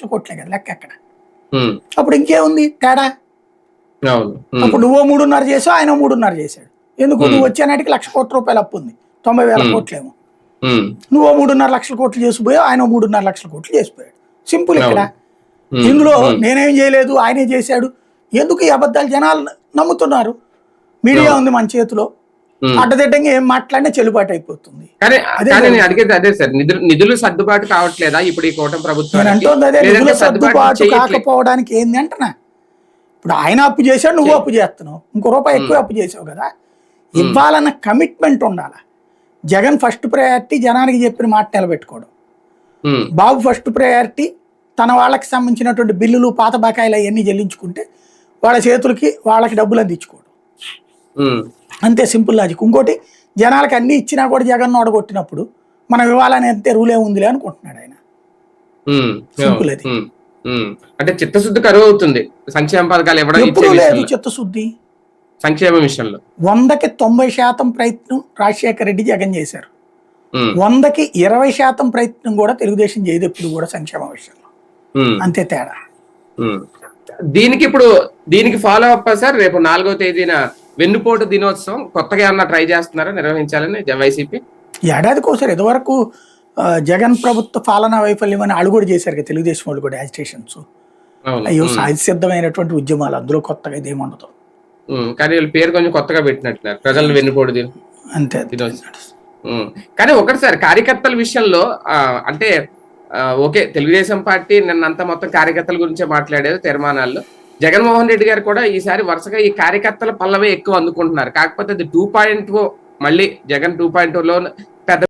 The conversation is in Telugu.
లక్షల కోట్లే కదా లెక్క ఎక్కడ. అప్పుడు ఇంకేముంది తేడా? అప్పుడు నువ్వో 3.5 చేసావు, ఆయన 3.5 చేశాడు. ఎందుకు? నువ్వు వచ్చే నాటికి 1,00,000 కోట్ల రూపాయలు అప్పు ఉంది, 90,000 కోట్లేమో. నువ్వు 3.5 లక్షల కోట్లు చేసిపోయావు, ఆయన 3.5 లక్షల కోట్లు చేసిపోయాడు. సింపుల్. ఇక్కడ ఇందులో నేనేం చేయలేదు ఆయనే చేశాడు. ఎందుకు ఈ అబద్ధాలు? జనాలు నమ్ముతున్నారు, మీడియా ఉంది మన చేతిలో, అడ్డదిడ్డంగా ఏం మాట్లాడినా చెల్లుబాటు అయిపోతుంది. అదే సార్, నిధులు సర్దుబాటు కావట్లేదా ఇప్పుడు ఈ కూటమి ప్రభుత్వం అంటుంది? అదే నిధులు సర్దుబాటు కాకపోవడానికి ఏంది అంటున్నా. ఇప్పుడు ఆయన అప్పు చేశాడు, నువ్వు అప్పు చేస్తున్నావు, ఇంకో రూపాయి ఎక్కువ అప్పు చేసావు కదా. ఇవ్వాలన్న కమిట్మెంట్ ఉండాలి. జగన్ ఫస్ట్ ప్రయారిటీ జనానికి చెప్పిన మాట నిలబెట్టుకోవడం, బాబు ఫస్ట్ ప్రయారిటీ తన వాళ్ళకి సంబంధించినటువంటి బిల్లులు పాత బకాయిలు అవన్నీ చెల్లించుకుంటే వాళ్ళ చేతులకి వాళ్ళకి డబ్బులు అందించుకోవడం, అంతే సింపుల్ లాజిక్. ఇంకోటి, జనాలకి అన్ని ఇచ్చినా కూడా జగన్ ఓడగొట్టినప్పుడు మనం ఇవ్వాలని అంతే రూల్ ఏముందిలే అనుకుంటున్నాడు ఆయన. సింపుల్. అది అంటే చిత్తశుద్ధి కరువు అవుతుంది సంక్షేమ పథకాలు ఎప్పుడు లేదు. చిత్తశుద్ధి సంక్షేమ విషయంలో 100కి 90% ప్రయత్నం రాజశేఖర రెడ్డి జగన్ చేశారు, 100కి 20% ప్రయత్నం కూడా తెలుగుదేశం చేయదు ఎప్పుడు కూడా సంక్షేమ విషయంలో, అంతే తేడా. దీనికి ఫాలో అప్ సార్, రేపు 4వ తేదీన వెన్నుపోటు దినోత్సవం కొత్తగా ఏమన్నా ట్రై చేస్తున్నారా నిర్వహించాలని వైసీపీ? ఏడాదికోసారి ఇదివరకు జగన్ ప్రభుత్వ పాలనా వైఫల్యం అని అడుగు కూడా చేశారు కదా తెలుగుదేశం వాళ్ళు కూడా, యాజిటేషన్స్. అయ్యో సిద్ధమైనటువంటి ఉద్యమాలు, అందులో కొత్తగా ఇదేముండదు. కానీ వీళ్ళ పేరు కొంచెం కొత్తగా పెట్టినట్టున్నారు, ప్రజలు వెన్నుపోటు అంతే. కానీ ఒకటిసారి కార్యకర్తల విషయంలో అంటే ఓకే, తెలుగుదేశం పార్టీ నిన్నంతా మొత్తం కార్యకర్తల గురించే మాట్లాడేది తీర్మానాల్లో. జగన్మోహన్ రెడ్డి గారు కూడా ఈసారి వరుసగా ఈ కార్యకర్తల పల్లవే ఎక్కువ అందుకుంటున్నారు. కాకపోతే అది 2.0, మళ్ళీ జగన్ 2.0లో